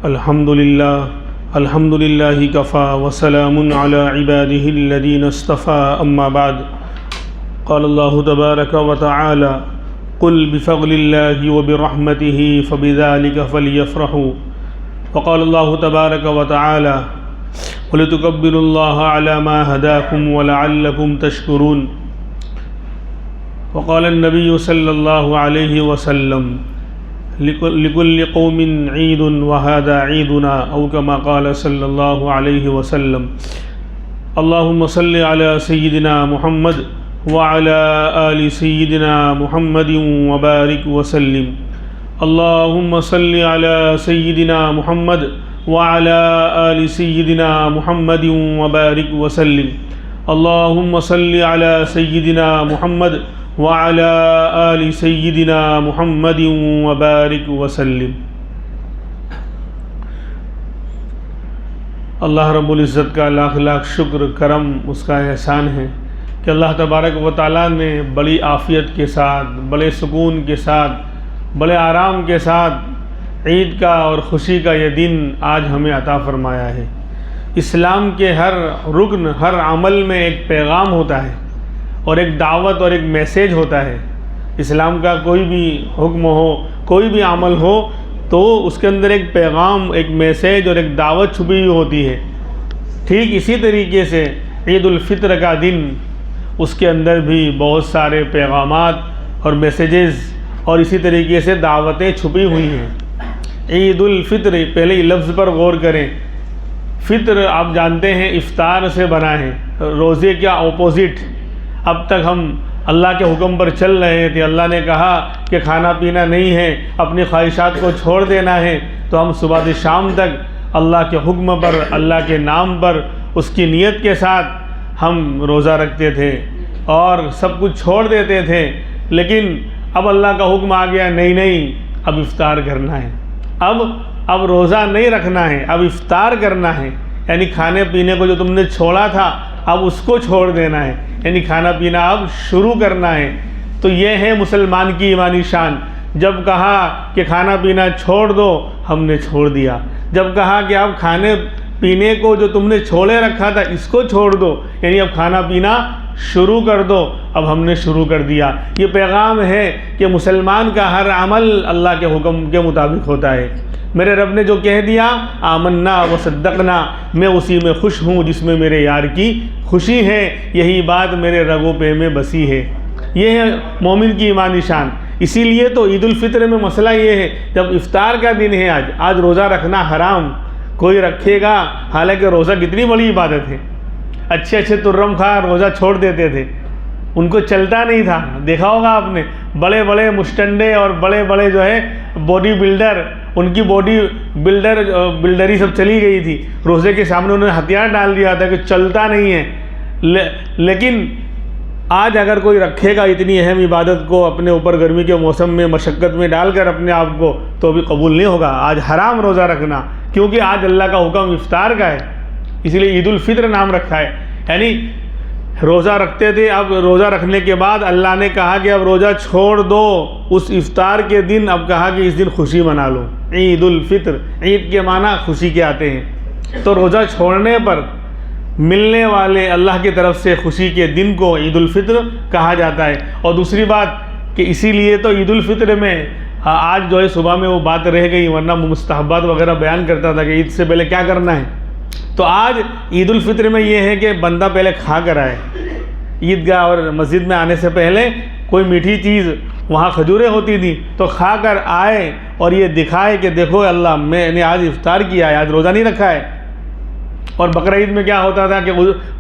الحمد للہ کفا وسلام علی عباده الذین اصطفى اما بعد قال اللہ تبارک وتعالی قل بفضل اللہ وبرحمته فبذلك فلیفرحوا وقال اللہ تبارک وتعالی ولتکبروا اللہ علی ما ہداکم ولعلکم تشکرون وقال النبی صلی اللہ علیہ وسلم لكل قوم عيد وهذا عيدنا أو كما قال صلى الله عليه وسلم اللهم صل على سيدنا محمد وعلى آل سيدنا محمد وبارك وسلم اللهم صل على سيدنا محمد وعلى آل سيدنا محمد وبارك وسلم اللهم صل على سيدنا محمد وعلى آل سيدنا محمد وبارك وسلم۔ اللہ رب العزت کا لاکھ لاکھ شکر کرم اس کا احسان ہے کہ اللہ تبارک و تعالیٰ نے بڑی عافیت کے ساتھ، بڑے سکون کے ساتھ، بڑے آرام کے ساتھ عید کا اور خوشی کا یہ دن آج ہمیں عطا فرمایا ہے۔ اسلام کے ہر رکن، ہر عمل میں ایک پیغام ہوتا ہے اور ایک دعوت اور ایک میسیج ہوتا ہے۔ اسلام کا کوئی بھی حکم ہو، کوئی بھی عمل ہو تو اس کے اندر ایک پیغام، ایک میسیج اور ایک دعوت چھپی ہوئی ہوتی ہے۔ ٹھیک اسی طریقے سے عید الفطر کا دن، اس کے اندر بھی بہت سارے پیغامات اور میسیجز اور اسی طریقے سے دعوتیں چھپی ہوئی ہیں۔ عید الفطر، پہلے ہی لفظ پر غور کریں۔ فطر آپ جانتے ہیں افطار سے بنا ہے، روزے کا اپوزٹ۔ اب تک ہم اللہ کے حکم پر چل رہے تھے، اللہ نے کہا کہ کھانا پینا نہیں ہے، اپنی خواہشات کو چھوڑ دینا ہے، تو ہم صبح سے شام تک اللہ کے حکم پر، اللہ کے نام پر، اس کی نیت کے ساتھ ہم روزہ رکھتے تھے اور سب کچھ چھوڑ دیتے تھے۔ لیکن اب اللہ کا حکم آ گیا، نہیں اب افطار کرنا ہے، اب روزہ نہیں رکھنا ہے، اب افطار کرنا ہے، یعنی کھانے پینے کو جو تم نے چھوڑا تھا اب اس کو چھوڑ دینا ہے، یعنی کھانا پینا اب شروع کرنا ہے۔ تو یہ ہے مسلمان کی ایمانی شان۔ جب کہا کہ کھانا پینا چھوڑ دو، ہم نے چھوڑ دیا۔ جب کہا کہ اب کھانے پینے کو جو تم نے چھوڑے رکھا تھا اس کو چھوڑ دو، یعنی اب کھانا پینا شروع کر دو، اب ہم نے شروع کر دیا۔ یہ پیغام ہے کہ مسلمان کا ہر عمل اللہ کے حکم کے مطابق ہوتا ہے۔ میرے رب نے جو کہہ دیا آمنا وصدقنا، میں اسی میں خوش ہوں جس میں میرے یار کی خوشی ہے، یہی بات میرے رگوں پہ میں بسی ہے۔ یہ ہے مومن کی ایمانی شان۔ اسی لیے تو عید الفطر میں مسئلہ یہ ہے، جب افطار کا دن ہے آج روزہ رکھنا حرام، کوئی رکھے گا، حالانکہ روزہ کتنی بڑی عبادت ہے۔ اچھے ترم خواہ روزہ چھوڑ دیتے تھے، ان کو چلتا نہیں تھا۔ دیکھا ہوگا آپ نے، بڑے بڑے مشٹنڈے اور بڑے بڑے جو ہے باڈی بلڈر، ان کی باڈی بلڈری سب چلی گئی تھی، روزے کے سامنے انہوں نے ہتھیار ڈال دیا تھا کہ چلتا نہیں ہے۔ لیکن آج اگر کوئی رکھے گا اتنی اہم عبادت کو اپنے اوپر گرمی کے موسم میں مشقت میں ڈال کر اپنے آپ کو، تو بھی قبول نہیں ہوگا۔ آج حرام روزہ رکھنا، کیونکہ آج اللہ کا حکم افطار کا ہے، اسی لیے عید الفطر نام رکھا ہے۔ یعنی روزہ رکھتے تھے، اب روزہ رکھنے کے بعد اللہ نے کہا کہ اب روزہ چھوڑ دو اس افطار کے دن، اب کہا کہ اس دن خوشی منا لو۔ عید الفطر، عید کے معنی خوشی کے آتے ہیں، تو روزہ چھوڑنے پر ملنے والے اللہ کی طرف سے خوشی کے دن کو عید الفطر کہا جاتا ہے۔ اور دوسری بات کہ اسی لیے تو عید الفطر میں آج جو ہے صبح میں وہ بات رہ گئی، ورنہ مستحبات وغیرہ بیان کرتا تھا کہ عید سے پہلے کیا کرنا ہے۔ تو آج عید الفطر میں یہ ہے کہ بندہ پہلے کھا کر آئے، عیدگاہ اور مسجد میں آنے سے پہلے کوئی میٹھی چیز، وہاں کھجوریں ہوتی تھی تو کھا کر آئے اور یہ دکھائے کہ دیکھو اللہ میں نے آج افطار کیا ہے، آج روزہ نہیں رکھا ہے۔ اور بقرعید میں کیا ہوتا تھا کہ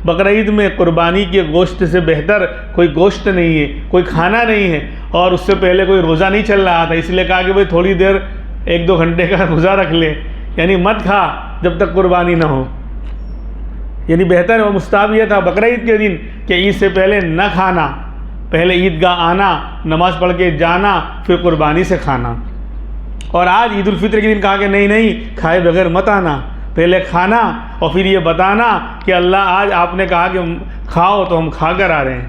بقرعید میں قربانی کے گوشت سے بہتر کوئی گوشت نہیں ہے، کوئی کھانا نہیں ہے، اور اس سے پہلے کوئی روزہ نہیں چل رہا تھا، اس لیے کہا کہ بھئی تھوڑی دیر 1-2 گھنٹے کا روزہ رکھ لے، یعنی مت کھا جب تک قربانی نہ ہو۔ یعنی بہتر اور مستحب یہ تھا بقرعید کے دن کہ عید سے پہلے نہ کھانا، پہلے عیدگاہ آنا، نماز پڑھ کے جانا، پھر قربانی سے کھانا۔ اور آج عید الفطر کے دن کہا کہ نہیں کھائے بغیر مت آنا، پہلے کھانا اور پھر یہ بتانا کہ اللہ آج آپ نے کہا کہ کھاؤ تو ہم کھا کر آ رہے ہیں۔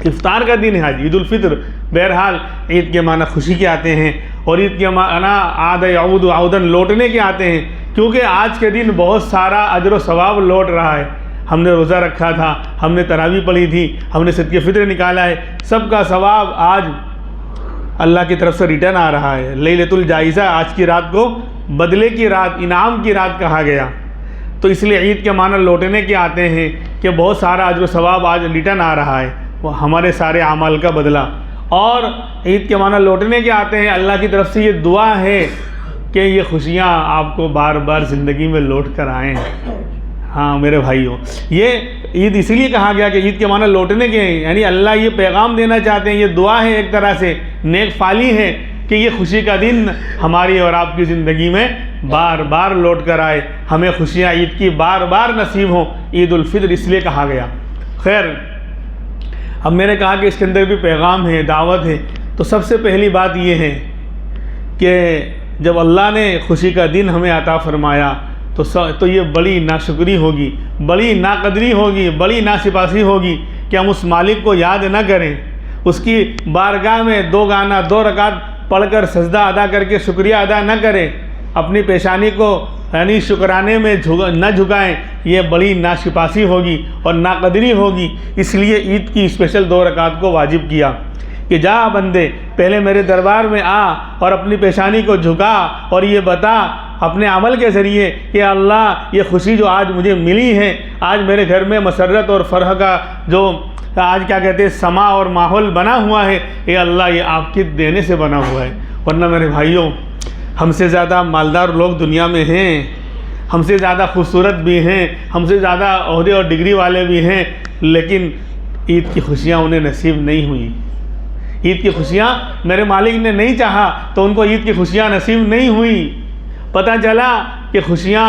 افطار کا دن ہے آج عید الفطر۔ بہرحال عید کے معنی خوشی کے آتے ہیں، اور عید کے معنی عاد یعود عودن لوٹنے کے آتے ہیں، کیونکہ آج کے دن بہت سارا اجر و ثواب لوٹ رہا ہے۔ ہم نے روزہ رکھا تھا، ہم نے تراویح پڑھی تھی، ہم نے صدقہ فطر نکالا ہے، سب کا ثواب آج اللہ کی طرف سے ریٹرن آ رہا ہے۔ لیلۃ الجائزہ، آج کی رات کو بدلے کی رات، انعام کی رات کہا گیا، تو اس لیے عید کے معنی لوٹنے کے آتے ہیں کہ بہت سارا اجر و ثواب آج ریٹرن آ رہا ہے، وہ ہمارے سارے اعمال کا بدلہ۔ اور عید کے معنی لوٹنے کے آتے ہیں، اللہ کی طرف سے یہ دعا ہے کہ یہ خوشیاں آپ کو بار بار زندگی میں لوٹ کر آئیں۔ ہاں میرے بھائیوں، یہ عید اسی لیے کہا گیا کہ عید کے معنی لوٹنے کے ہیں، یعنی اللہ یہ پیغام دینا چاہتے ہیں، یہ دعا ہے ایک طرح سے نیک فالی ہے کہ یہ خوشی کا دن ہماری اور آپ کی زندگی میں بار بار لوٹ کر آئے، ہمیں خوشیاں عید کی بار بار نصیب ہوں۔ عید الفطر اس لیے کہا گیا۔ خیر، اب میں نے کہا کہ اس کے اندر بھی پیغام ہے، دعوت ہے، تو سب سے پہلی بات یہ ہے کہ جب اللہ نے خوشی کا دن ہمیں عطا فرمایا تو یہ بڑی ناشکری ہوگی، بڑی ناقدری ہوگی، بڑی ناسپاسی ہوگی کہ ہم اس مالک کو یاد نہ کریں، اس کی بارگاہ میں دو رکعت پڑھ کر سجدہ ادا کر کے شکریہ ادا نہ کریں، اپنی پیشانی کو یعنی شکرانے میں نہ جھکائیں، یہ بڑی ناشپاسی ہوگی اور ناقدری ہوگی۔ اس لیے عید کی اسپیشل 2 رکعت کو واجب کیا کہ جا بندے، پہلے میرے دربار میں آ اور اپنی پیشانی کو جھکا اور یہ بتا اپنے عمل کے ذریعے کہ اللہ یہ خوشی جو آج مجھے ملی ہے، آج میرے گھر میں مسرت اور فرح کا جو آج کیا کہتے ہیں سما اور ماحول بنا ہوا ہے، یہ اللہ یہ آپ کے دینے سے بنا ہوا ہے۔ ورنہ میرے بھائیوں، ہم سے زیادہ مالدار لوگ دنیا میں ہیں، ہم سے زیادہ خوبصورت بھی ہیں، ہم سے زیادہ عہدے اور ڈگری والے بھی ہیں، لیکن عید کی خوشیاں انہیں نصیب نہیں ہوئی۔ عید کی خوشیاں میرے مالک نے نہیں چاہا تو ان کو عید کی خوشیاں نصیب نہیں ہوئی۔ پتہ چلا کہ خوشیاں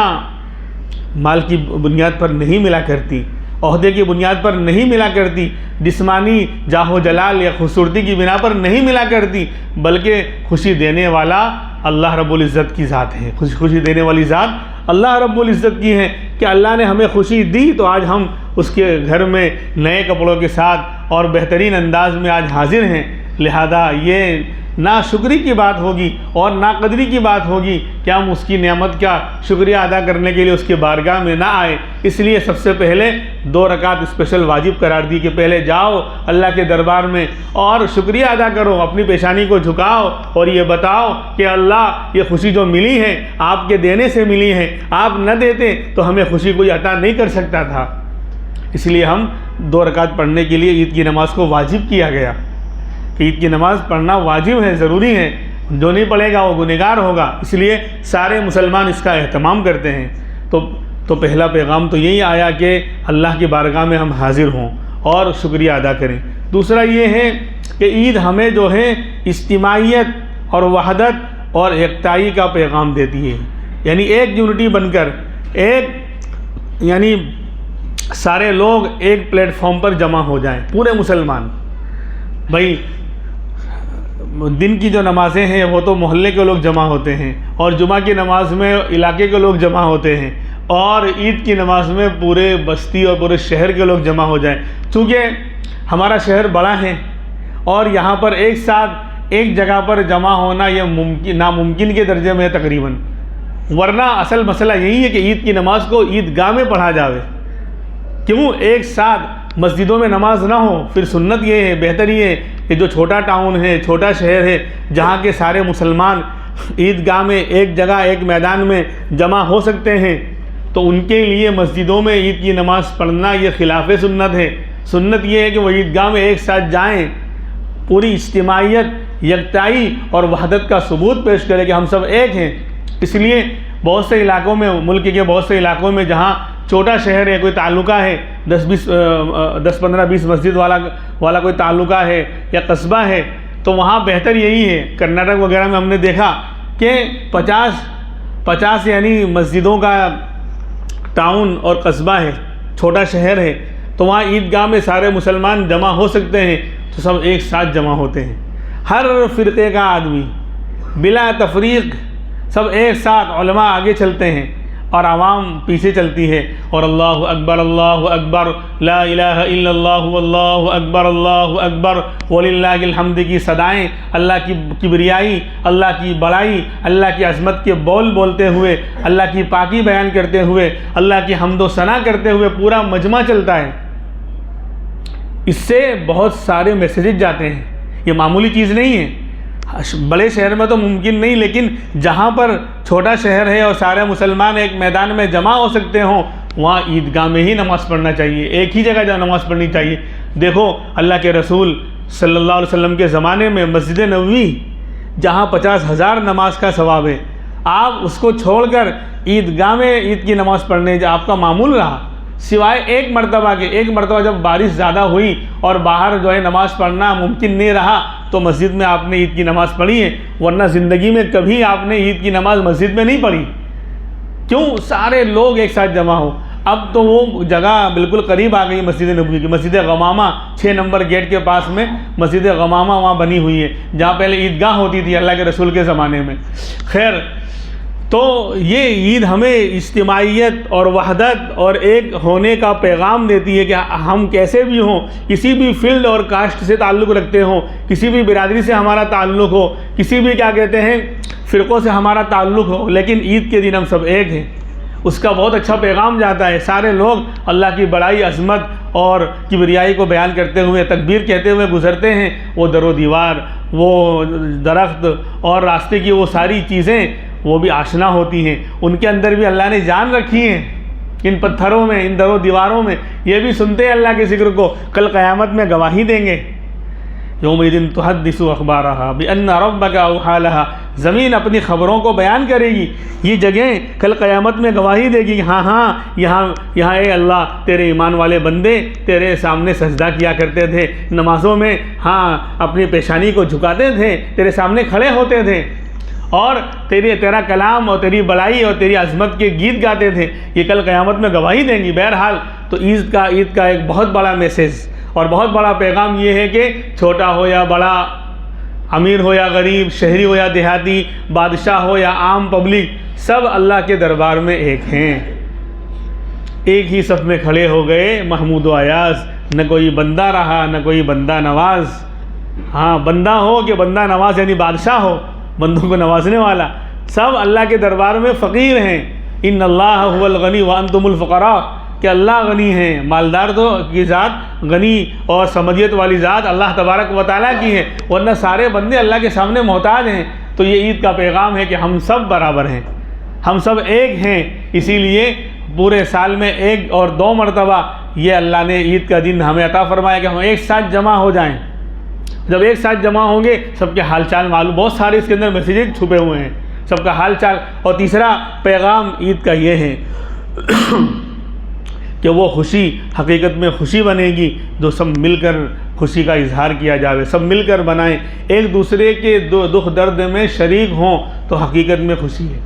مال کی بنیاد پر نہیں ملا کرتی، عہدے کی بنیاد پر نہیں ملا کرتی، جسمانی جاہ و جلال یا خوبصورتی کی بنا پر نہیں ملا کرتی، بلکہ خوشی دینے والا اللہ رب العزت کی ذات ہے۔ خوشی دینے والی ذات اللہ رب العزت کی ہے کہ اللہ نے ہمیں خوشی دی تو آج ہم اس کے گھر میں نئے کپڑوں کے ساتھ اور بہترین انداز میں آج حاضر ہیں۔ لہذا یہ ناشکری کی بات ہوگی اور ناقدری کی بات ہوگی کہ ہم اس کی نعمت کا شکریہ ادا کرنے کے لیے اس کے بارگاہ میں نہ آئیں۔ اس لیے سب سے پہلے 2 رکعت اسپیشل واجب قرار دی کہ پہلے جاؤ اللہ کے دربار میں اور شکریہ ادا کرو، اپنی پیشانی کو جھکاؤ اور یہ بتاؤ کہ اللہ یہ خوشی جو ملی ہے آپ کے دینے سے ملی ہے، آپ نہ دیتے تو ہمیں خوشی کوئی عطا نہیں کر سکتا تھا۔ اس لیے ہم 2 رکعت پڑھنے کے لیے عید کی نماز کو واجب کیا گیا کہ عید کی نماز پڑھنا واجب ہے، ضروری ہے، جو نہیں پڑھے گا وہ گنہگار ہوگا۔ اس لیے سارے مسلمان اس کا اہتمام کرتے ہیں۔ تو پہلا پیغام تو یہی آیا کہ اللہ کی بارگاہ میں ہم حاضر ہوں اور شکریہ ادا کریں۔ دوسرا یہ ہے کہ عید ہمیں جو ہے اجتماعیت اور وحدت اور یکتائی کا پیغام دیتی ہے، یعنی ایک یونٹی بن کر یعنی سارے لوگ ایک پلیٹ فارم پر جمع ہو جائیں، پورے مسلمان۔ بھائی دن کی جو نمازیں ہیں وہ تو محلے کے لوگ جمع ہوتے ہیں، اور جمعہ کی نماز میں علاقے کے لوگ جمع ہوتے ہیں، اور عید کی نماز میں پورے بستی اور پورے شہر کے لوگ جمع ہو جائیں۔ چونکہ ہمارا شہر بڑا ہے اور یہاں پر ایک ساتھ ایک جگہ پر جمع ہونا یہ ناممکن کے درجے میں ہے تقریباً، ورنہ اصل مسئلہ یہی ہے کہ عید کی نماز کو عیدگاہ میں پڑھا جاوے۔ کیوں ایک ساتھ مسجدوں میں نماز نہ ہو؟ پھر سنت یہ ہے، بہتر یہ ہے کہ جو چھوٹا ٹاؤن ہے، چھوٹا شہر ہے، جہاں کے سارے مسلمان عیدگاہ میں ایک جگہ ایک میدان میں جمع ہو سکتے ہیں، تو ان کے لیے مسجدوں میں عید کی نماز پڑھنا یہ خلاف سنت ہے۔ سنت یہ ہے کہ وہ عیدگاہ میں ایک ساتھ جائیں، پوری اجتماعیت، یکتائی اور وحدت کا ثبوت پیش کرے کہ ہم سب ایک ہیں۔ اس لیے بہت سے علاقوں میں، ملک کے بہت سے علاقوں میں جہاں چھوٹا شہر ہے، کوئی تعلقہ ہے 10-15-20 مسجد والا کوئی تعلقہ ہے یا قصبہ ہے، تو وہاں بہتر یہی ہے۔ کرناٹک وغیرہ میں ہم نے دیکھا کہ 50 یعنی مسجدوں کا ٹاؤن اور قصبہ ہے، چھوٹا شہر ہے، تو وہاں عیدگاہ میں سارے مسلمان جمع ہو سکتے ہیں، تو سب ایک ساتھ جمع ہوتے ہیں، ہر فرقے کا آدمی بلا تفریق، سب ایک ساتھ، علماء آگے چلتے ہیں، اور عوام پیچھے چلتی ہے، اور اللہ اکبر لا الہ الا اللہ واللہ اکبر وللہ الحمد کی صدائیں، اللہ کی کبریائی، اللہ کی بڑائی، اللہ کی عظمت کے بول بولتے ہوئے، اللہ کی پاکی بیان کرتے ہوئے، اللہ کی حمد و ثنا کرتے ہوئے پورا مجمع چلتا ہے۔ اس سے بہت سارے میسیجز جاتے ہیں، یہ معمولی چیز نہیں ہے۔ بڑے شہر میں تو ممکن نہیں، لیکن جہاں پر چھوٹا شہر ہے اور سارے مسلمان ایک میدان میں جمع ہو سکتے ہوں، وہاں عیدگاہ میں ہی نماز پڑھنا چاہیے، ایک ہی جگہ جہاں نماز پڑھنی چاہیے۔ دیکھو اللہ کے رسول صلی اللہ علیہ وسلم کے زمانے میں مسجد نبوی جہاں 50,000 نماز کا ثواب ہے، آپ اس کو چھوڑ کر عیدگاہ میں عید کی نماز پڑھنے آپ کا معمول رہا، سوائے ایک مرتبہ جب بارش زیادہ ہوئی اور باہر جو ہے نماز پڑھنا ممکن نہیں رہا تو مسجد میں آپ نے عید کی نماز پڑھی ہے، ورنہ زندگی میں کبھی آپ نے عید کی نماز مسجد میں نہیں پڑھی۔ کیوں؟ سارے لوگ ایک ساتھ جمع ہو۔ اب تو وہ جگہ بالکل قریب آ گئی مسجد نبوی کی، مسجد غمامہ 6 نمبر گیٹ کے پاس میں مسجد غمامہ وہاں بنی ہوئی ہے، جہاں پہلے عیدگاہ ہوتی تھی اللہ کے رسول کے زمانے میں۔ خیر، تو یہ عید ہمیں اجتماعیت اور وحدت اور ایک ہونے کا پیغام دیتی ہے کہ ہم کیسے بھی ہوں، کسی بھی فیلڈ اور کاسٹ سے تعلق رکھتے ہوں، کسی بھی برادری سے ہمارا تعلق ہو، کسی بھی فرقوں سے ہمارا تعلق ہو، لیکن عید کے دن ہم سب ایک ہیں۔ اس کا بہت اچھا پیغام جاتا ہے، سارے لوگ اللہ کی بڑائی، عظمت اور کبریائی کو بیان کرتے ہوئے، تکبیر کہتے ہوئے گزرتے ہیں۔ وہ در و دیوار، وہ درخت اور راستے کی وہ ساری چیزیں وہ بھی آشنا ہوتی ہیں، ان کے اندر بھی اللہ نے جان رکھی ہے، ان پتھروں میں، ان در و دیواروں میں، یہ بھی سنتے ہیں اللہ کے ذکر کو، کل قیامت میں گواہی دیں گے۔ یومئذ تحدث اخبارها بان ربک اوحی لها، زمین اپنی خبروں کو بیان کرے گی، یہ جگہیں کل قیامت میں گواہی دے گی کہ ہاں یہاں اے اللہ تیرے ایمان والے بندے تیرے سامنے سجدہ کیا کرتے تھے، نمازوں میں اپنی پیشانی کو جھکاتے تھے، تیرے سامنے کھڑے ہوتے تھے اور تیرا کلام اور تیری بڑائی اور تیری عظمت کے گیت گاتے تھے، یہ کل قیامت میں گواہی دیں گی۔ بہرحال تو عید کا ایک بہت بڑا میسیج اور بہت بڑا پیغام یہ ہے کہ چھوٹا ہو یا بڑا، امیر ہو یا غریب، شہری ہو یا دیہاتی، بادشاہ ہو یا عام پبلک، سب اللہ کے دربار میں ایک ہیں، ایک ہی صف میں کھڑے ہو گئے محمود و ایاز، نہ کوئی بندہ رہا نہ کوئی بندہ نواز۔ بندہ ہو کہ بندہ نواز، یعنی بادشاہ ہو، بندوں کو نوازنے والا، سب اللہ کے دربار میں فقیر ہیں۔ ان اللہ هو الغنی وانتم الفقراء، کہ اللہ غنی ہیں، مالدار تو کی ذات غنی اور سمجھیت والی ذات اللہ تبارک و تعالیٰ کی ہے، ورنہ سارے بندے اللہ کے سامنے محتاج ہیں۔ تو یہ عید کا پیغام ہے کہ ہم سب برابر ہیں، ہم سب ایک ہیں، اسی لیے پورے سال میں 1 اور 2 مرتبہ یہ اللہ نے عید کا دن ہمیں عطا فرمایا کہ ہم ایک ساتھ جمع ہو جائیں۔ جب ایک ساتھ جمع ہوں گے سب کے حال چال معلوم، بہت سارے اس کے اندر میسیجز چھپے ہوئے ہیں، سب کا حال چال۔ اور تیسرا پیغام عید کا یہ ہے کہ وہ خوشی حقیقت میں خوشی بنے گی جو سب مل کر خوشی کا اظہار کیا جاوے، سب مل کر بنائیں، ایک دوسرے کے دکھ درد میں شریک ہوں تو حقیقت میں خوشی ہے۔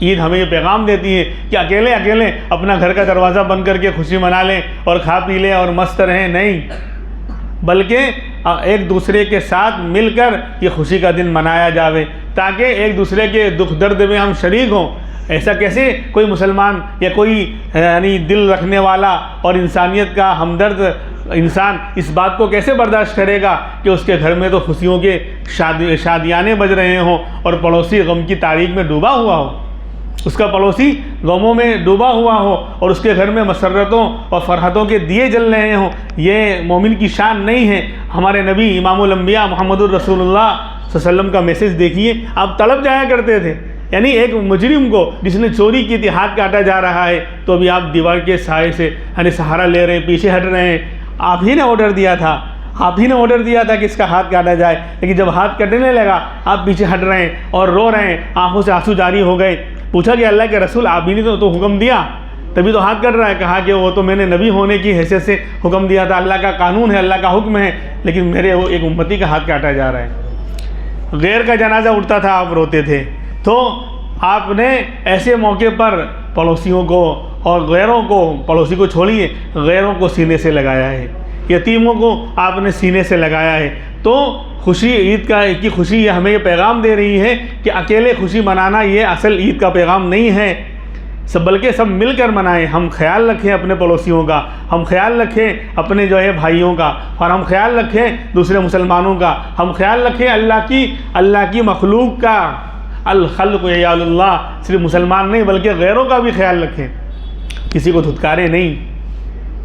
عید ہمیں یہ پیغام دیتی ہے کہ اکیلے اپنا گھر کا دروازہ بند کر کے خوشی منا لیں اور کھا پی لیں اور مست رہیں، نہیں، بلکہ ایک دوسرے کے ساتھ مل کر یہ خوشی کا دن منایا جاوے تاکہ ایک دوسرے کے دکھ درد میں ہم شریک ہوں۔ ایسا کیسے کوئی مسلمان یا کوئی یعنی دل رکھنے والا اور انسانیت کا ہمدرد انسان اس بات کو کیسے برداشت کرے گا کہ اس کے گھر میں تو خوشیوں کے شادیانے بج رہے ہوں اور پڑوسی غم کی تاریک میں ڈوبا ہوا ہو، اس کا پڑوسی غموں میں ڈوبا ہوا ہو اور اس کے گھر میں مسرتوں اور فرحتوں کے دیے جل رہے ہوں؟ یہ مومن کی شان نہیں ہے۔ ہمارے نبی امام الانبیاء محمد الرسول اللہ صلی اللہ علیہ وسلم کا میسیج دیکھیے، آپ تڑپ جایا کرتے تھے، یعنی ایک مجرم کو جس نے چوری کی تھی ہاتھ کاٹا جا رہا ہے تو ابھی آپ دیوار کے سائے سے یعنی سہارا لے رہے ہیں، پیچھے ہٹ رہے ہیں، آپ ہی نے آرڈر دیا تھا کہ اس کا ہاتھ کاٹا جائے، لیکن جب ہاتھ کٹنے لگا آپ پیچھے ہٹ رہے ہیں اور رو رہے ہیں، آنکھوں سے آنسو جاری ہو گئے۔ پوچھا کہ اللہ کے رسول آپ ہی نے تو حکم دیا، تبھی تو ہاتھ کٹ رہا ہے۔ کہا کہ وہ تو میں نے نبی ہونے کی حیثیت سے حکم دیا تھا، اللہ کا قانون ہے، اللہ کا حکم ہے، لیکن میرے وہ ایک امتی کا ہاتھ کاٹا جا رہا ہے۔ غیر کا جنازہ اٹھتا تھا آپ روتے تھے۔ تو آپ نے ایسے موقع پر پڑوسیوں کو اور غیروں کو، پڑوسی کو چھوڑیے، غیروں کو سینے سے لگایا ہے، یتیموں کو آپ نے سینے سے لگایا ہے۔ تو خوشی عید کی خوشی یہ ہمیں یہ پیغام دے رہی ہے کہ اکیلے خوشی منانا یہ اصل عید کا پیغام نہیں ہے۔ بلکہ سب مل کر منائیں. ہم خیال رکھیں اپنے پڑوسیوں کا، ہم خیال رکھیں اپنے جو ہے بھائیوں کا، اور ہم خیال رکھیں دوسرے مسلمانوں کا، ہم خیال رکھیں اللہ کی مخلوق کا. الخلق عیال اللہ، صرف مسلمان نہیں بلکہ غیروں کا بھی خیال رکھیں. کسی کو دھتکارے نہیں.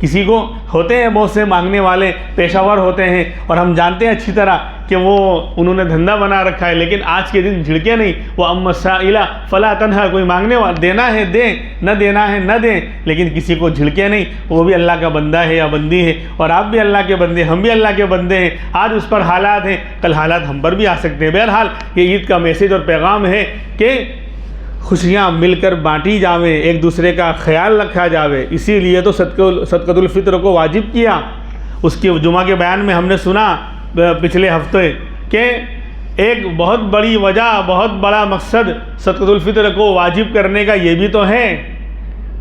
کسی کو ہوتے ہیں بہت سے مانگنے والے پیشہ ور ہوتے ہیں، اور ہم جانتے ہیں اچھی طرح کہ انہوں نے دھندا بنا رکھا ہے، لیکن آج کے دن جھڑکے نہیں. وہ اما السائل فلا تنہر، کوئی مانگنے والا دینا ہے دیں، نہ دینا ہے نہ دیں، لیکن کسی کو جھڑکے نہیں. وہ بھی اللہ کا بندہ ہے یا بندی ہے، اور آپ بھی اللہ کے بندے، ہم بھی اللہ کے بندے ہیں. آج اس پر حالات ہیں، کل حالات ہم پر بھی آ سکتے ہیں. بہرحال یہ عید کا میسیج اور پیغام ہے کہ خوشیاں مل کر بانٹی جاویں، ایک دوسرے کا خیال رکھا جاوے. اسی لیے تو صدقۃ الفطر کو واجب کیا. اس کے جمعہ کے بیان میں ہم نے سنا پچھلے ہفتے کہ ایک بہت بڑی وجہ، بہت بڑا مقصد صدقۃ الفطر کو واجب کرنے کا یہ بھی تو ہے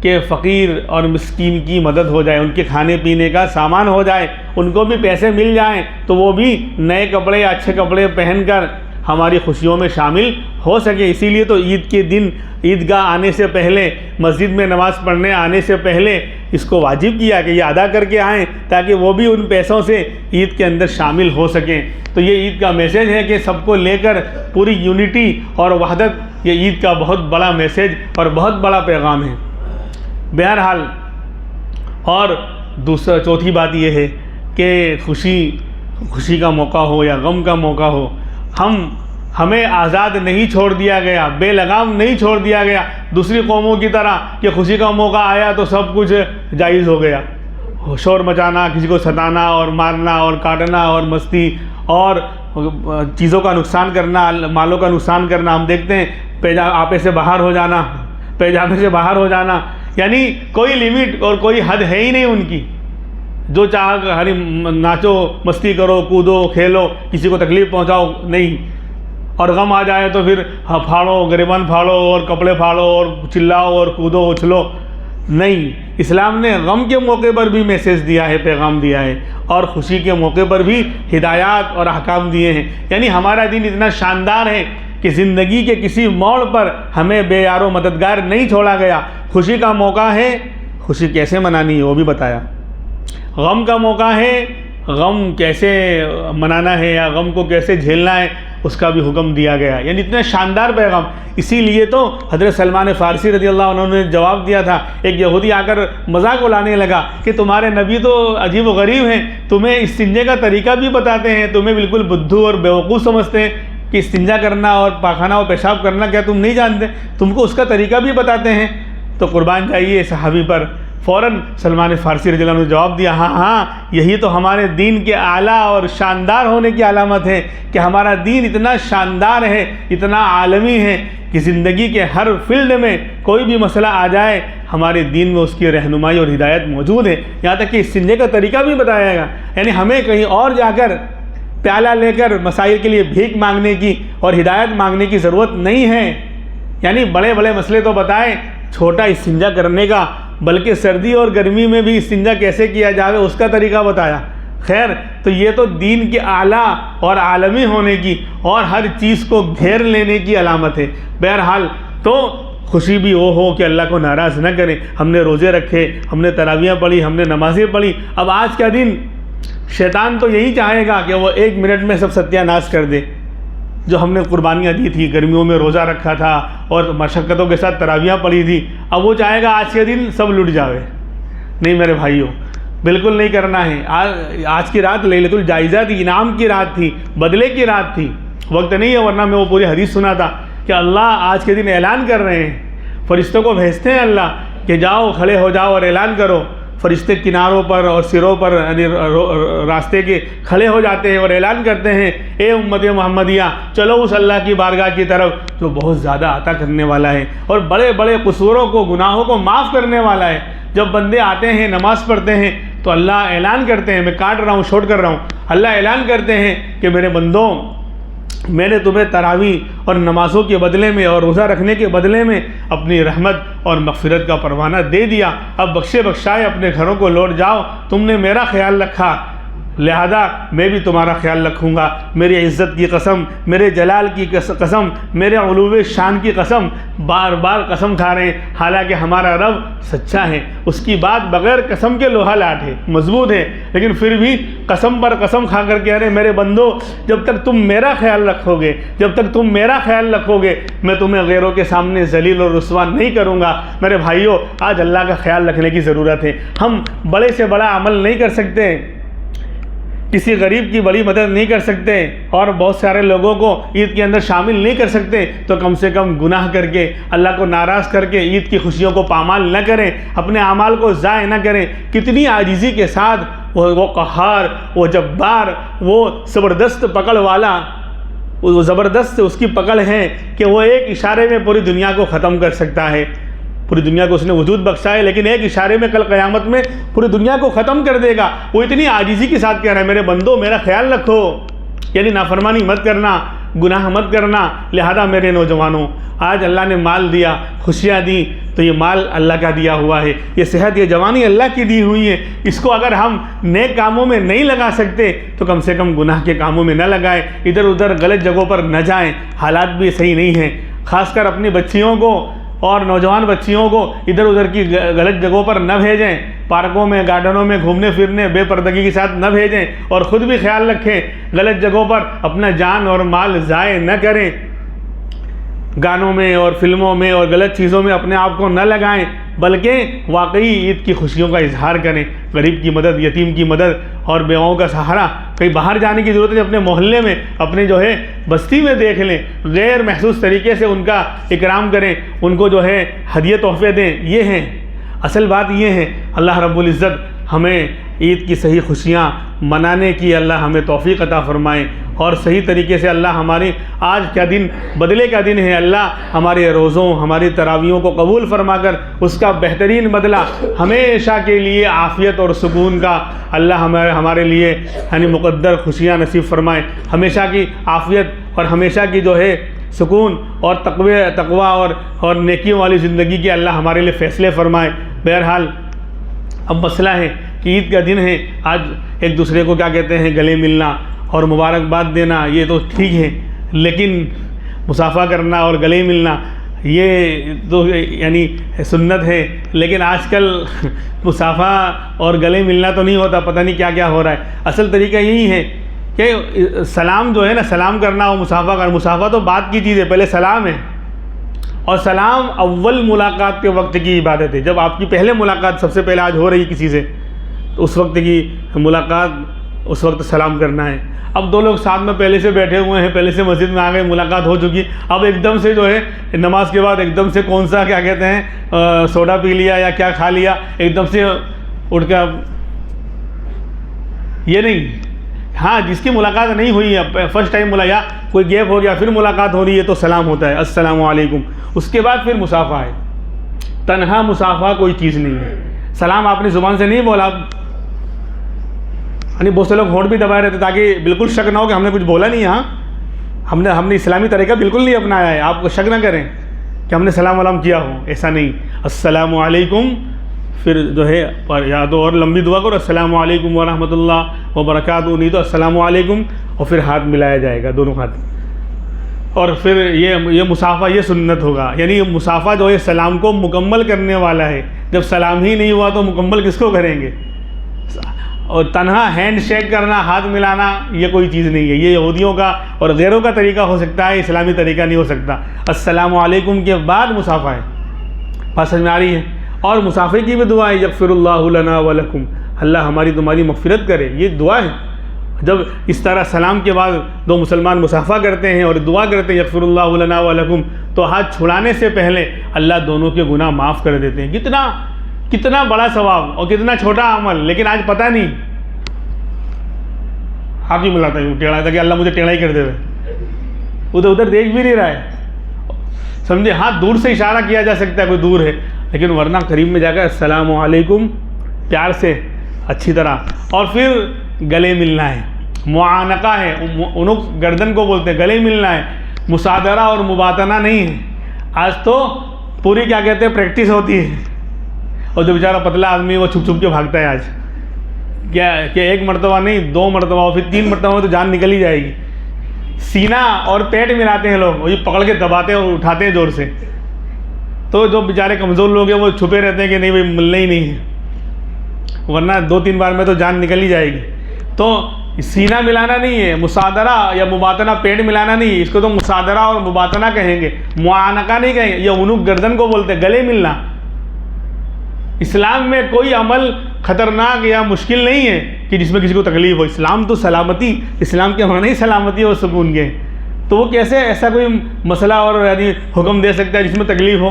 کہ فقیر اور مسکین کی مدد ہو جائے، ان کے کھانے پینے کا سامان ہو جائے، ان کو بھی پیسے مل جائیں تو وہ بھی نئے کپڑے، اچھے کپڑے پہن کر ہماری خوشیوں میں شامل ہو سکے. اسی لیے تو عید کے دن عیدگاہ آنے سے پہلے، مسجد میں نماز پڑھنے آنے سے پہلے اس کو واجب کیا کہ یہ ادا کر کے آئیں، تاکہ وہ بھی ان پیسوں سے عید کے اندر شامل ہو سکیں. تو یہ عید کا میسیج ہے کہ سب کو لے کر پوری یونٹی اور وحدت، یہ عید کا بہت بڑا میسیج اور بہت بڑا پیغام ہے. بہرحال اور چوتھی بات یہ ہے کہ خوشی کا موقع ہو یا غم کا موقع ہو، ہمیں آزاد نہیں چھوڑ دیا گیا، بے لگام نہیں چھوڑ دیا گیا دوسری قوموں کی طرح کہ خوشی کا موقع آیا تو سب کچھ جائز ہو گیا. شور مچانا، کسی کو ستانا اور مارنا اور کاٹنا اور مستی اور چیزوں کا نقصان کرنا، مالوں کا نقصان کرنا. ہم دیکھتے ہیں آپے سے باہر ہو جانا، پیجامے سے باہر ہو جانا، یعنی کوئی لیمٹ اور کوئی حد ہے ہی نہیں ان کی. جو چاہ ہری ناچو، مستی کرو، کودو، کھیلو، کسی کو تکلیف پہنچاؤ نہیں. اور غم آ جائے تو پھر پھاڑو، گریبان پھاڑو اور کپڑے پھاڑو اور چلاؤ اور کودو اچھلو نہیں. اسلام نے غم کے موقع پر بھی میسیج دیا ہے، پیغام دیا ہے، اور خوشی کے موقع پر بھی ہدایات اور احکام دیے ہیں. یعنی ہمارا دین اتنا شاندار ہے کہ زندگی کے کسی موڑ پر ہمیں بے یار و مددگار نہیں چھوڑا گیا. خوشی کا موقع ہے، خوشی کیسے منانی ہے وہ بھی بتایا. غم کا موقع ہے، غم کیسے منانا ہے یا غم کو کیسے جھیلنا ہے اس کا بھی حکم دیا گیا. یعنی اتنا شاندار پیغام. اسی لیے تو حضرت سلمان فارسی رضی اللہ عنہ نے جواب دیا تھا. ایک یہودی آ کر مذاق اڑانے لگا کہ تمہارے نبی تو عجیب و غریب ہیں، تمہیں استنجے کا طریقہ بھی بتاتے ہیں، تمہیں بالکل بدھو اور بیوقوف سمجھتے ہیں کہ استنجا کرنا اور پاخانہ اور پیشاب کرنا کیا تم نہیں جانتے، تم کو اس کا طریقہ بھی بتاتے ہیں. تو قربان جائیے صحابی پر. فوراً سلمان فارسی رضی اللہ عنہ نے جواب دیا، ہاں یہی تو ہمارے دین کے اعلیٰ اور شاندار ہونے کی علامت ہے کہ ہمارا دین اتنا شاندار ہے، اتنا عالمی ہے کہ زندگی کے ہر فیلڈ میں کوئی بھی مسئلہ آ جائے ہمارے دین میں اس کی رہنمائی اور ہدایت موجود ہے. یہاں تک کہ استنجے کا طریقہ بھی بتایا گا. یعنی ہمیں کہیں اور جا کر پیالہ لے کر مسائل کے لیے بھیک مانگنے کی اور ہدایت مانگنے کی ضرورت نہیں ہے. یعنی بڑے بڑے مسئلے تو بتائیں، چھوٹا استنجا کرنے کا، بلکہ سردی اور گرمی میں بھی استنجا کیسے کیا جائے اس کا طریقہ بتایا. خیر، تو یہ تو دین کے اعلیٰ اور عالمی ہونے کی اور ہر چیز کو گھیر لینے کی علامت ہے. بہرحال تو خوشی بھی وہ ہو کہ اللہ کو ناراض نہ کریں. ہم نے روزے رکھے، ہم نے تراویحیں پڑھی، ہم نے نمازیں پڑھی. اب آج کا دن شیطان تو یہی چاہے گا کہ وہ ایک منٹ میں سب ستیہ ناش کر دے. جو ہم نے قربانیاں دی تھی، گرمیوں میں روزہ رکھا تھا اور مشقتوں کے ساتھ تراویحیں پڑھی تھی، اب وہ چاہے گا آج کے دن سب لٹ جاوے. نہیں میرے بھائیوں، بالکل نہیں کرنا ہے. آج کی رات لیلۃ الجائزہ تھی، انعام کی رات تھی، بدلے کی رات تھی. وقت نہیں ہے ورنہ میں وہ پوری حدیث سنا تھا کہ اللہ آج کے دن اعلان کر رہے ہیں، فرشتوں کو بھیجتے ہیں اللہ کہ جاؤ کھڑے ہو جاؤ اور اعلان کرو. فرشتے کناروں پر اور سروں پر یعنی راستے کے کھڑے ہو جاتے ہیں اور اعلان کرتے ہیں، اے امت محمدیہ چلو اس اللہ کی بارگاہ کی طرف جو بہت زیادہ عطا کرنے والا ہے اور بڑے بڑے قصوروں کو، گناہوں کو معاف کرنے والا ہے. جب بندے آتے ہیں نماز پڑھتے ہیں تو اللہ اعلان کرتے ہیں، میں کاٹ رہا ہوں، چھوڑ کر رہا ہوں، اللہ اعلان کرتے ہیں کہ میرے بندوں، میں نے تمہیں تراویح اور نمازوں کے بدلے میں اور روزہ رکھنے کے بدلے میں اپنی رحمت اور مغفرت کا پروانہ دے دیا. اب بخشے بخشائے اپنے گھروں کو لوٹ جاؤ، تم نے میرا خیال رکھا. لہذا میں بھی تمہارا خیال رکھوں گا، میری عزت کی قسم، میرے جلال کی قسم، میرے علو شان کی قسم، بار بار قسم کھا رہے ہیں، حالانکہ ہمارا رب سچا ہے، اس کی بات بغیر قسم کے لوہا لاٹ ہے، مضبوط ہے، لیکن پھر بھی قسم پر قسم کھا کر کہہ رہے ہیں میرے بندو جب تک تم میرا خیال رکھو گے، جب تک تم میرا خیال رکھو گے، میں تمہیں غیروں کے سامنے ذلیل اور رسوا نہیں کروں گا۔ میرے بھائیوں، آج اللہ کا خیال رکھنے کی ضرورت ہے۔ ہم بڑے سے بڑا عمل نہیں کر سکتے، کسی غریب کی بڑی مدد نہیں کر سکتے، اور بہت سارے لوگوں کو عید کے اندر شامل نہیں کر سکتے، تو کم سے کم گناہ کر کے اللہ کو ناراض کر کے عید کی خوشیوں کو پامال نہ کریں، اپنے اعمال کو ضائع نہ کریں۔ کتنی عاجزی کے ساتھ وہ قہار، وہ جبار، وہ زبردست پکڑ والا، وہ زبردست اس کی پکڑ ہے کہ وہ ایک اشارے میں پوری دنیا کو ختم کر سکتا ہے، پوری دنیا کو اس نے وجود بخشا ہے، لیکن ایک اشارے میں کل قیامت میں پوری دنیا کو ختم کر دے گا۔ وہ اتنی عاجزی کے ساتھ کہہ رہا ہے میرے بندو میرا خیال رکھو، یعنی نافرمانی مت کرنا، گناہ مت کرنا۔ لہذا میرے نوجوانوں، آج اللہ نے مال دیا، خوشیاں دیں، تو یہ مال اللہ کا دیا ہوا ہے، یہ صحت، یہ جوانی اللہ کی دی ہوئی ہے، اس کو اگر ہم نیک کاموں میں نہیں لگا سکتے تو کم سے کم گناہ کے کاموں میں نہ لگائیں، ادھر ادھر غلط جگہوں پر نہ جائیں، حالات بھی صحیح نہیں ہیں۔ خاص کر اپنی بچیوں کو اور نوجوان بچیوں کو ادھر ادھر کی غلط جگہوں پر نہ بھیجیں، پارکوں میں، گارڈنوں میں گھومنے پھرنے بے پردگی کے ساتھ نہ بھیجیں، اور خود بھی خیال رکھیں، غلط جگہوں پر اپنا جان اور مال ضائع نہ کریں، گانوں میں اور فلموں میں اور غلط چیزوں میں اپنے آپ کو نہ لگائیں، بلکہ واقعی عید کی خوشیوں کا اظہار کریں، غریب کی مدد، یتیم کی مدد اور بیواؤں کا سہارا۔ کہیں باہر جانے کی ضرورت نہیں، اپنے محلے میں، اپنے بستی میں دیکھ لیں، غیر محسوس طریقے سے ان کا اکرام کریں، ان کو ہدیے تحفے دیں۔ یہ ہیں اصل بات، یہ ہے اللہ رب العزت ہمیں عید کی صحیح خوشیاں منانے کی اللہ ہمیں توفیق عطا فرمائے، اور صحیح طریقے سے اللہ ہماری آج کا دن بدلے کا دن ہے، اللہ ہمارے روزوں، ہماری تراویحوں کو قبول فرما کر اس کا بہترین بدلہ ہمیشہ کے لیے عافیت اور سکون کا اللہ ہمارے لیے مقدر خوشیاں نصیب فرمائے، ہمیشہ کی عافیت اور ہمیشہ کی سکون اور تقوی اور نیکیوں والی زندگی کے اللہ ہمارے لیے فیصلے فرمائے۔ بہرحال اب مسئلہ ہے کہ عید کا دن ہے، آج ایک دوسرے کو کیا کہتے ہیں، گلے ملنا اور مبارکباد دینا، یہ تو ٹھیک ہے، لیکن مصافحہ کرنا اور گلے ملنا یہ تو یعنی سنت ہے، لیکن آج کل مصافحہ اور گلے ملنا تو نہیں ہوتا، پتہ نہیں کیا کیا ہو رہا ہے۔ اصل طریقہ یہی ہے کہ سلام سلام کرنا اور مصافحہ کرنا، مصافحہ تو بات کی چیز ہے، پہلے سلام ہے، اور سلام اول ملاقات کے وقت کی عبادت ہے۔ جب آپ کی پہلے ملاقات سب سے پہلے آج ہو رہی کسی سے، تو اس وقت کی ملاقات، اس وقت سلام کرنا ہے۔ اب دو لوگ ساتھ میں پہلے سے بیٹھے ہوئے ہیں، پہلے سے مسجد میں آ گئے، ملاقات ہو چکی، اب ایک دم سے نماز کے بعد ایک دم سے کون سا کیا کہتے ہیں سوڈا پی لیا یا کیا کھا لیا، ایک دم سے اٹھ کے، یہ نہیں۔ ہاں، جس کی ملاقات نہیں ہوئی ہے، فرسٹ ٹائم یا کوئی گیپ ہو گیا، پھر ملاقات ہو رہی ہے، تو سلام ہوتا ہے، السلام علیکم، اس کے بعد پھر مصافحہ ہے۔ تنہا مصافحہ کوئی چیز نہیں ہے، سلام آپ نے زبان سے نہیں بولا، یعنی بہت سے لوگ ہونٹ بھی دبائے رہتے تاکہ بالکل شک نہ ہو کہ ہم نے کچھ بولا نہیں، ہاں ہم نے اسلامی طریقہ بالکل نہیں اپنایا ہے، آپ کو شک نہ کریں کہ ہم نے سلام ولام کیا ہو، ایسا نہیں۔ السلام علیکم، پھر یا تو اور لمبی دعا کرو، السلام علیکم ورحمۃ اللہ وبرکاتہ، نہیں تو السلام علیکم، اور پھر ہاتھ ملایا جائے گا، دونوں ہاتھ، اور پھر یہ مصافحہ، یہ سنت ہوگا، یعنی یہ مصافحہ سلام کو مکمل کرنے والا ہے۔ جب سلام ہی نہیں ہوا تو مکمل کس کو کریں گے؟ اور تنہا ہینڈ شیک کرنا، ہاتھ ملانا، یہ کوئی چیز نہیں ہے، یہ یہودیوں کا اور غیروں کا طریقہ ہو سکتا ہے، اسلامی طریقہ نہیں ہو سکتا۔ السلام علیکم کے بعد مصافحہ ہے، بات سمجھ میں آ رہی ہے؟ اور مصافحے کی بھی دعا ہے، یغفر اللہ لنا ولکم، اللہ ہماری تمہاری مغفرت کرے، یہ دعا ہے۔ جب اس طرح سلام کے بعد دو مسلمان مصافحہ کرتے ہیں اور دعا کرتے ہیں یغفر اللہ لنا ولکم، تو ہاتھ چھڑانے سے پہلے اللہ دونوں کے گناہ معاف کر دیتے ہیں۔ کتنا بڑا ثواب اور کتنا چھوٹا عمل، لیکن آج پتہ نہیں، ہاتھ بھی ملاتا ہوں ٹیڑھا تھا کہ اللہ مجھے ٹیڑھا ہی کر دے، ادھر دیکھ بھی نہیں رہا ہے، سمجھے؟ ہاں، دور سے اشارہ کیا جا سکتا ہے، کوئی دور ہے، لیکن ورنہ قریب میں جا کر السلام علیکم پیار سے اچھی طرح، اور پھر گلے ملنا ہے، معانقہ ہے، عنق گردن کو بولتے ہیں، گلے ملنا ہے، مصادرہ اور مباتنہ نہیں ہے۔ آج تو پوری کیا کہتے ہیں پریکٹس ہوتی ہے، اور جو بیچارہ پتلا آدمی وہ چھپ چھپ کے بھاگتا ہے، آج کیا کہ ایک مرتبہ نہیں 2 مرتبہ پھر 3 مرتبہ میں تو جان نکل ہی جائے گی. سینہ اور پیٹ ملاتے ہیں لوگ, وہی پکڑ کے دباتے ہیں اور اٹھاتے ہیں زور سے. تو جو بیچارے کمزور لوگ ہیں وہ چھپے رہتے ہیں کہ نہیں بھائی ملنا ہی نہیں ہے, ورنہ 2-3 بار میں تو جان نکل ہی جائے گی. تو سینہ ملانا نہیں ہے, مصادرہ یا مباطنہ پیٹ ملانا نہیں ہے, اس کو تو مصادرہ اور مباطنہ کہیں گے, معانقہ نہیں کہیں گے. یہ عنق گردن کو بولتے ہیں, گلے ملنا. اسلام میں کوئی عمل خطرناک یا مشکل نہیں ہے کہ جس میں کسی کو تکلیف ہو. اسلام تو سلامتی, اسلام کے معنی ہی سلامتی اور سکون کے. تو وہ کیسے ایسا کوئی مسئلہ اور یعنی حکم دے سکتا ہے جس میں تکلیف ہو؟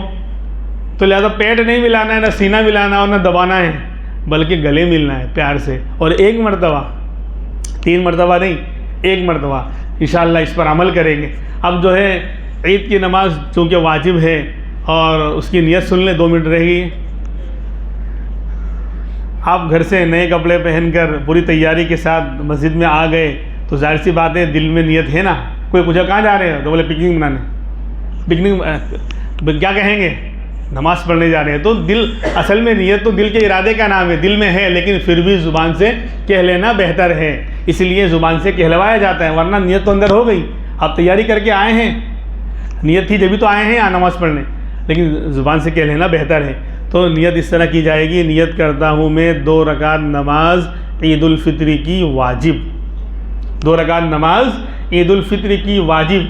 تو لہذا پیٹ نہیں ملانا ہے, نہ سینہ ملانا اور نہ دبانا ہے, بلکہ گلے ملنا ہے پیار سے. اور 1 مرتبہ, 3 مرتبہ نہیں, 1 مرتبہ انشاءاللہ اس پر عمل کریں گے. اب جو ہے عید کی نماز چونکہ واجب ہے اور اس کی نیت سن لیں, 2 منٹ رہ گئی. آپ گھر سے نئے کپڑے پہن کر پوری تیاری کے ساتھ مسجد میں آ گئے تو ظاہر سی بات ہے دل میں نیت ہے نا. کوئی پوچھا کہاں جا رہے ہیں تو بولے پکنک منانے. پکنک کیا کہیں گے؟ نماز پڑھنے جا رہے ہیں. تو دل, اصل میں نیت تو دل کے ارادے کا نام ہے, دل میں ہے, لیکن پھر بھی زبان سے کہہ لینا بہتر ہے. اس لیے زبان سے کہلوایا جاتا ہے, ورنہ نیت تو اندر ہو گئی. آپ تیاری کر کے آئے ہیں, نیت تھی جبھی تو آئے ہیں نماز پڑھنے, لیکن زبان سے کہہ لینا بہتر ہے. تو نیت اس طرح کی جائے گی, نیت کرتا ہوں میں 2 رکعت نماز عید الفطر کی واجب. 2 رکعت نماز عید الفطر کی واجب,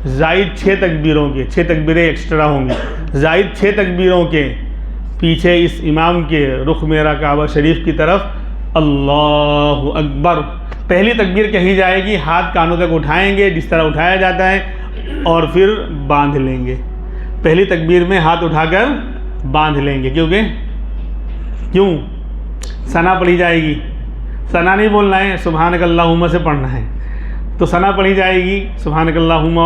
زائد 6 تکبیروں کے, 6 تکبیریں ایکسٹرا ہوں گی, زائد 6 تکبیروں کے. پیچھے اس امام کے رخ میرا کعبہ شریف کی طرف, اللہ اکبر. پہلی تکبیر کہی جائے گی, ہاتھ کانوں تک اٹھائیں گے جس طرح اٹھایا جاتا ہے, اور پھر باندھ لیں گے. پہلی تکبیر میں ہاتھ اٹھا کر باندھ لیں گے. کیوں؟ ثنا پڑھی جائے گی. ثنا نہیں بولنا ہے, سبحانک اللہم سے پڑھنا ہے. تو ثنا پڑھی جائے گی, سبحانک اللہم,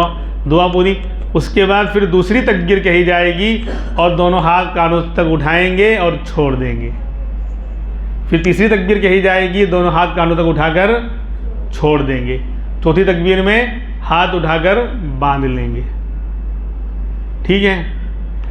دعا پوری. اس کے بعد پھر دوسری تکبیر کہی جائے گی اور دونوں ہاتھ کانوں تک اٹھائیں گے اور چھوڑ دیں گے. پھر تیسری تکبیر کہی جائے گی, دونوں ہاتھ کانوں تک اٹھا کر چھوڑ دیں گے. چوتھی تکبیر میں ہاتھ اٹھا کر باندھ لیں گے. ٹھیک ہے؟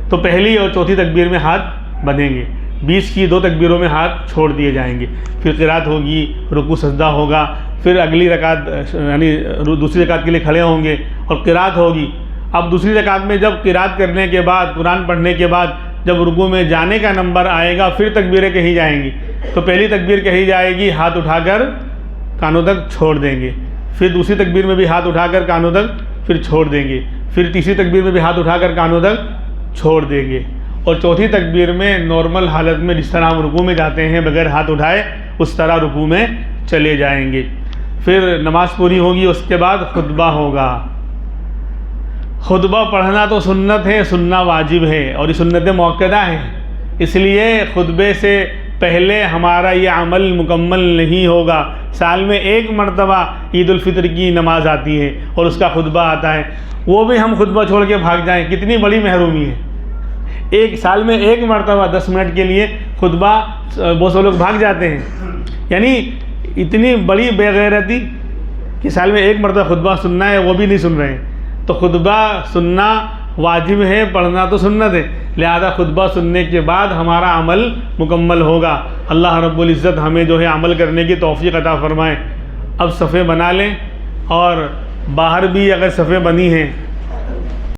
تو پہلی اور چوتھی تکبیر میں ہاتھ بندھیں گے, 20 کی 2 تکبیروں میں ہاتھ چھوڑ دیے جائیں گے. پھر قرات ہوگی, رکوع سجدہ ہوگا, پھر اگلی رکعت یعنی دوسری رکعت کے لیے کھڑے ہوں گے اور قرات ہوگی. اب دوسری رکعت میں جب قرات کرنے کے بعد, قرآن پڑھنے کے بعد جب رکوع میں جانے کا نمبر آئے گا پھر تکبیریں کہی جائیں گی. تو پہلی تکبیر کہی جائے گی, ہاتھ اٹھا کر کانوں تک چھوڑ دیں گے. پھر دوسری تکبیر میں بھی ہاتھ اٹھا کر کانوں تک پھر چھوڑ دیں گے. پھر تیسری تکبیر میں بھی ہاتھ اٹھا کر کانوں تک چھوڑ دیں گے. اور چوتھی تکبیر میں نارمل حالت میں جس طرح ہم رکوع میں جاتے ہیں بغیر ہاتھ اٹھائے, اس طرح رکوع میں چلے جائیں گے. پھر نماز پوری ہوگی, اس کے بعد خطبہ ہوگا. خطبہ پڑھنا تو سنت ہے, سننا واجب ہے, اور یہ سنت موقدہ ہے. اس لیے خطبے سے پہلے ہمارا یہ عمل مکمل نہیں ہوگا. سال میں 1 مرتبہ عید الفطر کی نماز آتی ہے اور اس کا خطبہ آتا ہے, وہ بھی ہم خطبہ چھوڑ کے بھاگ جائیں, کتنی بڑی محرومی ہے. 1 سال میں 1 مرتبہ 10 منٹ کے لیے خطبہ, بہت سے لوگ بھاگ جاتے ہیں. یعنی اتنی بڑی بے غیرتی کہ سال میں 1 مرتبہ خطبہ سننا ہے, وہ بھی نہیں سن رہے ہیں. تو خطبہ سننا واجب ہے, پڑھنا تو سنت ہے. لہذا خطبہ سننے کے بعد ہمارا عمل مکمل ہوگا. اللہ رب العزت ہمیں جو ہے عمل کرنے کی توفیق عطا فرمائے. اب صفیں بنا لیں, اور باہر بھی اگر صفیں بنی ہیں